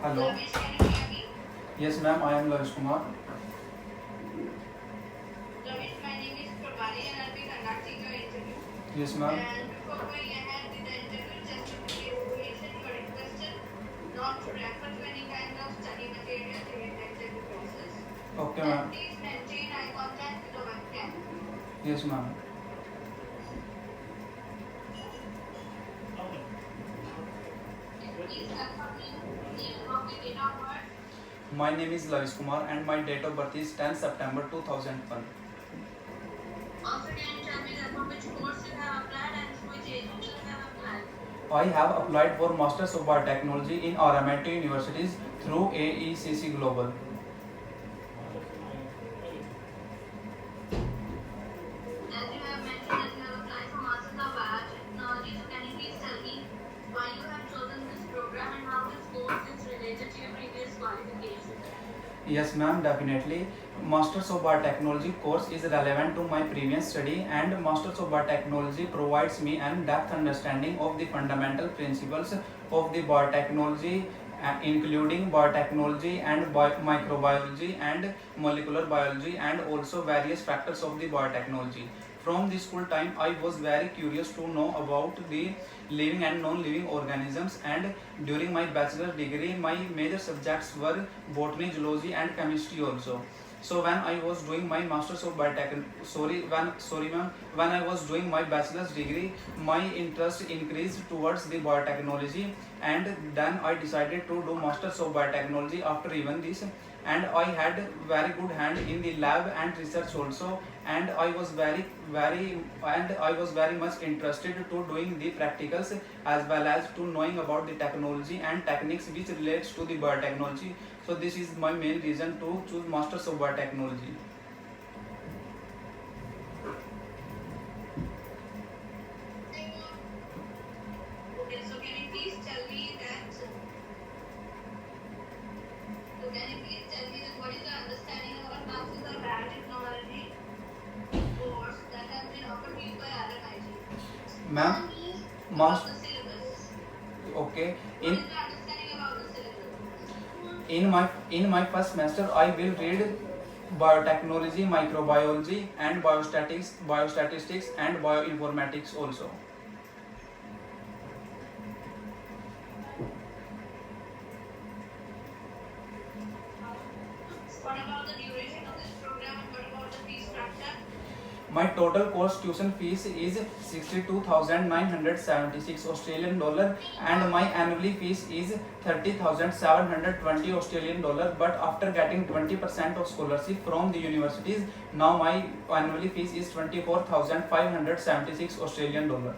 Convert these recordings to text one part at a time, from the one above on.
Hello. Lavish, can you hear me? Yes, ma'am. I am Lavish Kumar. Lavish, my name is Prabhari and I'll be conducting your interview. Yes, ma'am. And before going ahead with the interview, just in clarification, you are requested not to refer to any kind of study material during the interview process. Okay, And ma'am. please maintain eye contact with the webcam. Yes, ma'am. Please confirm me name of the date of birth. My name is Lavish Kumar and my date of birth is 10 September 2001. Also, can you tell me that for which course you have applied and through which agency you have applied? I have applied for Masters of Biotechnology in RMIT universities through AECC Global. As you have mentioned that you have applied for Masters of Biotechnology, so can you please tell me why you have chosen this program and how this course is related to your previous qualification? Yes, ma'am, definitely. Masters of Biotechnology course is relevant to my previous study, and Masters of Biotechnology provides me an depth understanding of the fundamental principles of the biotechnology, including biotechnology and microbiology and molecular biology, and also various factors of the biotechnology. From the school time, I was very curious to know about the living and non-living organisms, and during my bachelor degree, my major subjects were botany, zoology, and chemistry also. So when I was doing my masters of biotech, when I was doing my bachelor's degree, my interest increased towards the biotechnology, and then I decided to do masters of biotechnology after even this, and I had very good hand in the lab and research also, and I was very much interested to doing the practicals as well as to knowing about the technology and techniques which relates to the biotechnology. So this is my main reason to choose masters of biotechnology. Okay, so can you please tell me that? So can you please tell me that what is your understanding about Masters of Biotechnology course that has been offered to you by RMIT? Ma'am, About mast the syllabus. okay. What in is your understanding about the syllabus? in my first semester I will read biotechnology, microbiology, and biostatistics and bioinformatics also. What about the duration of this program and what about the fee structure? My total course tuition fees is 62,976 Australian dollar, and my annually fees is 30,720 Australian dollar. But after getting 20% of scholarship from the universities, now my annually fees is 24,576 Australian dollar.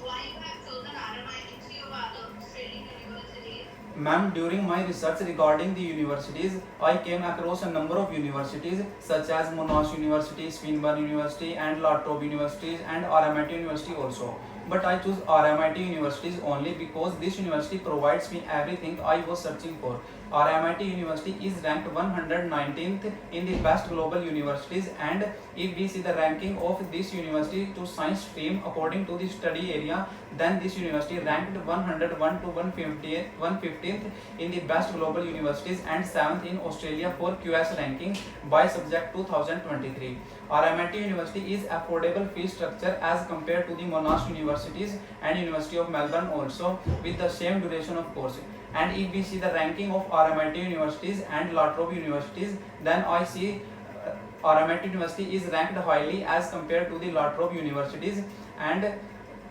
Why you have chosen RMIT over other Australian universities? Ma'am, during my research regarding the universities, I came across a number of universities such as Monash University, Swinburne University, and La Trobe Universities, and RMIT University also. But I choose RMIT universities only because this university provides me everything I was searching for. RMIT University is ranked 119th in the best global universities, and if we see the ranking of this university to science stream according to the study area, then this university ranked 101 to 115th in the best global universities and 7th in Australia for QS ranking by subject 2023. RMIT University is affordable fee structure as compared to the Monash universities and University of Melbourne also, with the same duration of course. And if we see the ranking of RMIT universities and La Trobe universities, then I see RMIT University is ranked highly as compared to the La Trobe universities, and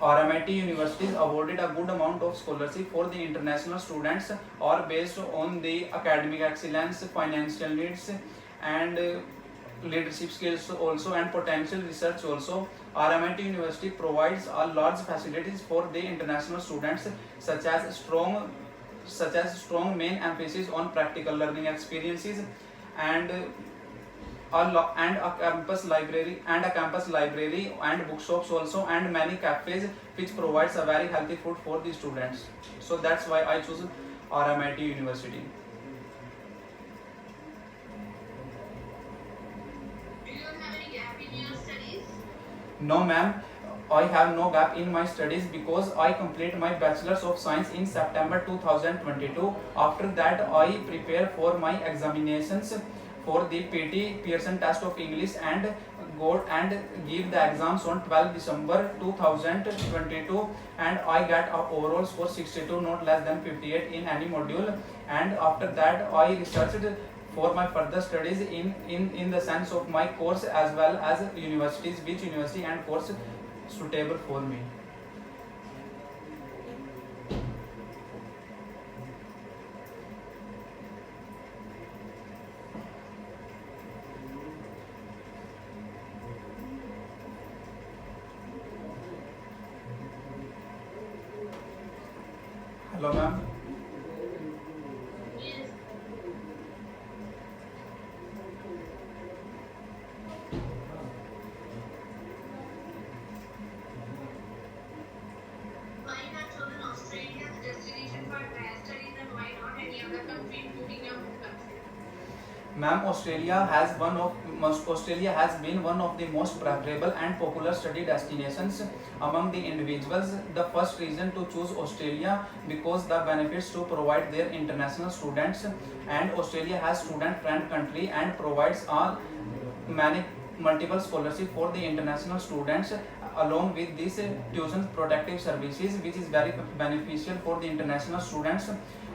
RMIT universities awarded a good amount of scholarship for the international students or based on the academic excellence, financial needs, and leadership skills also, and potential research also. RMIT University provides a large facilities for the international students, such as strong main emphasis on practical learning experiences, and a campus library and bookshops also, and many cafes which provides a very healthy food for the students. So that's why I choose RMIT University. Do you have any gap in your studies? No ma'am, I have no gap in my studies because I complete my Bachelor's of Science in September 2022. After that I prepare for my examinations for the PT Pearson test of English and got and give the exams on 12 December 2022, and I get a overall score 62, not less than 58 in any module. And after that I researched for my further studies in the sense of my course as well as universities, which university and course suitable for me. Hello ma'am. Yes. Why you have chosen Australia as a destination for higher studies and why not any other country including your home country? Ma'am, Australia has been one of the most preferable and popular study destinations among the individuals. The first reason to choose Australia because the benefits to provide their international students, and Australia has student friend country and provides many multiple scholarship for the international students. Along with this tuition protective services, which is very beneficial for the international students.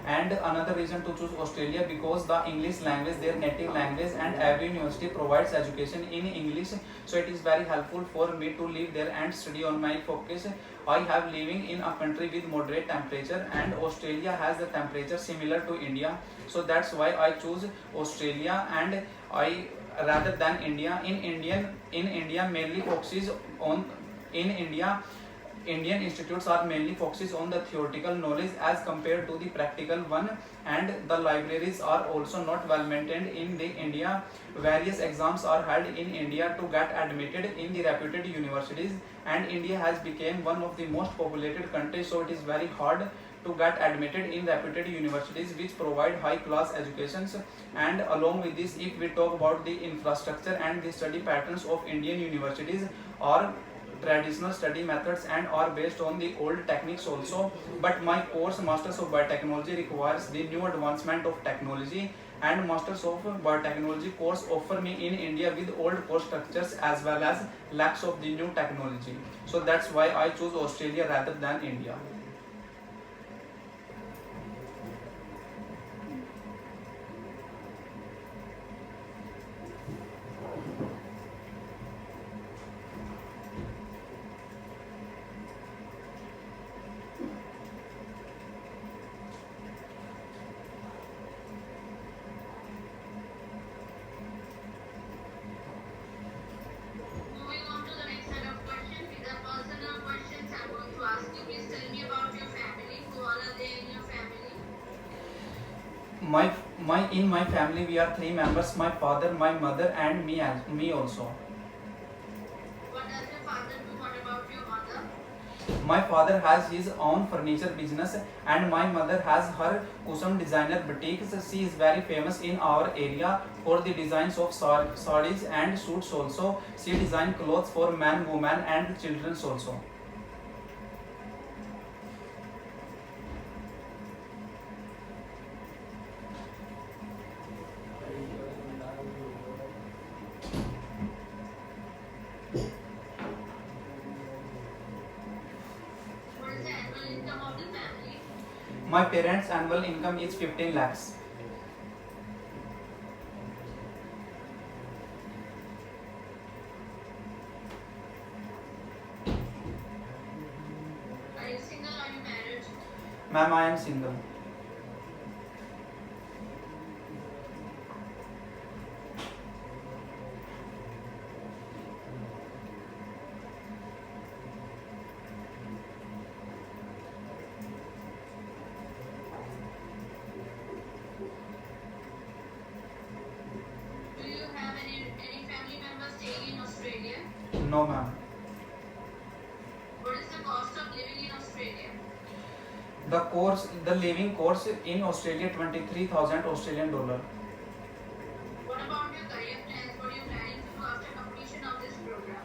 And another reason to choose Australia because the English language, their native language, and every university provides education in English, so it is very helpful for me to live there and study on my focus. I have living in a country with moderate temperature, and Australia has the temperature similar to India, so that's why I choose Australia. And I rather than India. In India mainly focuses on in India Indian institutes are mainly focuses on the theoretical knowledge as compared to the practical one, and the libraries are also not well maintained in the India. Various exams are held in India to get admitted in the reputed universities, and India has become one of the most populated countries, so it is very hard to get admitted in reputed universities which provide high class educations. And along with this, if we talk about the infrastructure and the study patterns of Indian universities are traditional study methods and are based on the old techniques also, but my course Masters of Biotechnology requires the new advancement of technology, and Masters of Biotechnology course offer me in India with old course structures as well as lacks of the new technology, so that's why I choose Australia rather than India. Moving on to the next set of questions. These are personal questions I'm going to ask you. Please tell me about your family. Who all are there in your family? My family we are three members: my father, my mother, and me also. What does your father do? What about your mother? My father has his own furniture business, and my mother has her custom designer boutiques. She is very famous in our area for the designs of sarees and suits also. She designs clothes for men, women, and children also. What is the annual income of the family? My parents' annual income is 15 lakhs. Are you single or you married? Ma'am, I am single. Do you have any family members staying in Australia? No, ma'am. What is the cost of living in Australia? The living course in Australia, 23,000 Australian dollar. What about your career plans? What are you planning to do after completion of this program?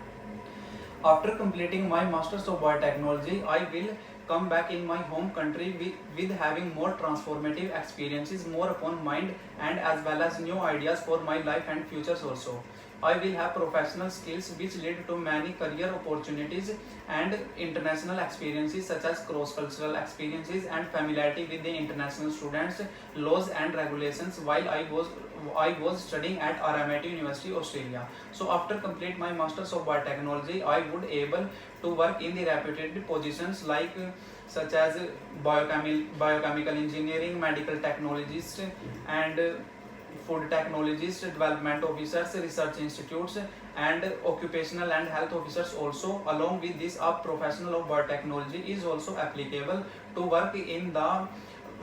After completing my Masters of Biotechnology, I will come back in my home country with having more transformative experiences, more upon mind, and as well as new ideas for my life and futures also. I will have professional skills which lead to many career opportunities and international experiences such as cross-cultural experiences and familiarity with the international students, laws and regulations while I was studying at RMIT University, Australia. So after complete my Masters of Biotechnology, I would able to work in the reputed positions like such as biochemical engineering, medical technologist, and food technologists, development officers, research institutes, and occupational and health officers also. Along with this, a professional of biotechnology is also applicable to work in the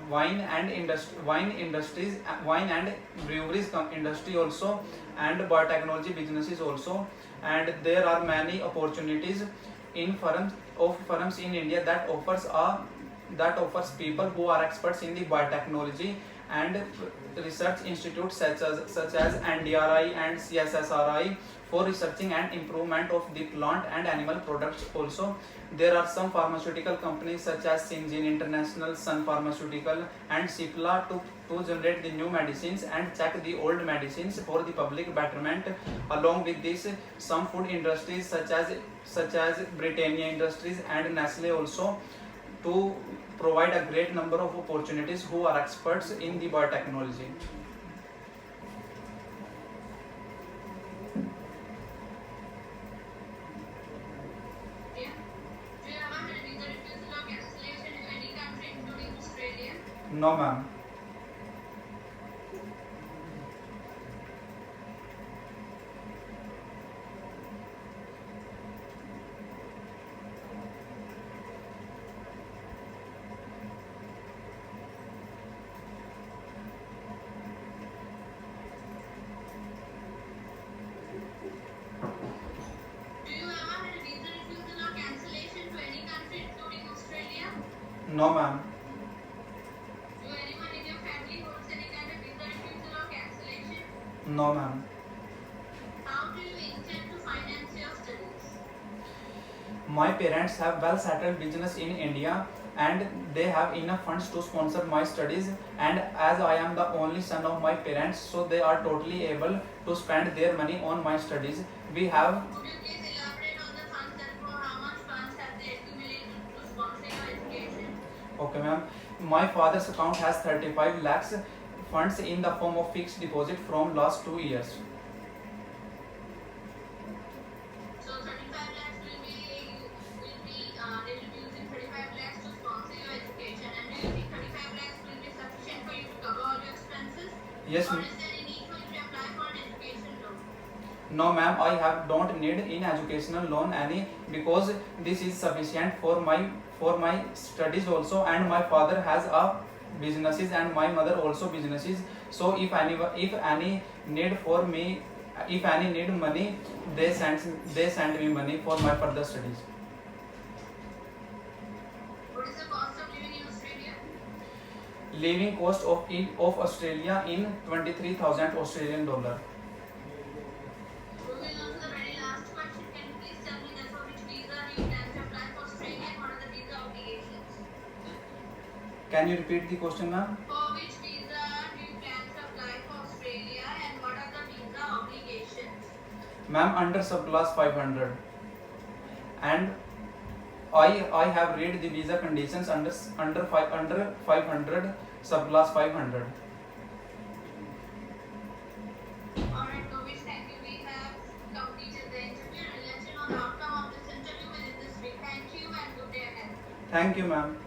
wine and breweries industry also, and biotechnology businesses also. And there are many opportunities in firms in India that offers people who are experts in the biotechnology and research institutes such as NDRI and CSSRI for researching and improvement of the plant and animal products also. There are some pharmaceutical companies such as Syngene International, Sun Pharmaceutical, and Cipla to generate the new medicines and check the old medicines for the public betterment. Along with this, some food industries such as Britannia Industries and Nestle also, to provide a great number of opportunities who are experts in the biotechnology. Yeah. Do you ever had visa refusal or cancellation to any country, including Australia? No, ma'am. Do you ever had visa refusal or cancellation to any country, including Australia? No, ma'am. Do anyone in your family holds any kind of visa refusal or cancellation? No, ma'am. How do you intend to finance your studies? My parents have well settled business in India and they have enough funds to sponsor my studies, and as I am the only son of my parents, so they are totally able to spend their money on my studies. We have Could you please elaborate on the funds and for how much funds have they accumulated to sponsor your education? Okay, ma'am. My father's account has 35 lakhs funds in the form of fixed deposit from last 2 years. So 35 lakhs will be they will be using 35 lakhs to sponsor your education. And do you think 35 lakhs will be sufficient for you to cover all your expenses? Yes, Or is there any need for you to apply for an education loan? no, ma'am. Don't need in educational loan any, because this is sufficient for my studies also, and my father has a businesses and my mother also businesses. So if any need for me, if any need money, they send me money for my further studies. What is the cost of living in Australia? Living cost of Australia in 23,000 Australian dollar. Moving on to the very last question, can you please tell me that for which visa do you plan to apply for Australia and what are the visa obligations? Can you repeat the question, ma'am? For which visa do you plan to apply for Australia and what are the visa obligations? Ma'am, under subclass 500, and I have read the visa conditions under 500 subclass 500. Alright, Kovish, thank you. We have completed the interview and we'll let you know the outcome of this interview within this week. Thank you and good day ahead. Thank you, ma'am.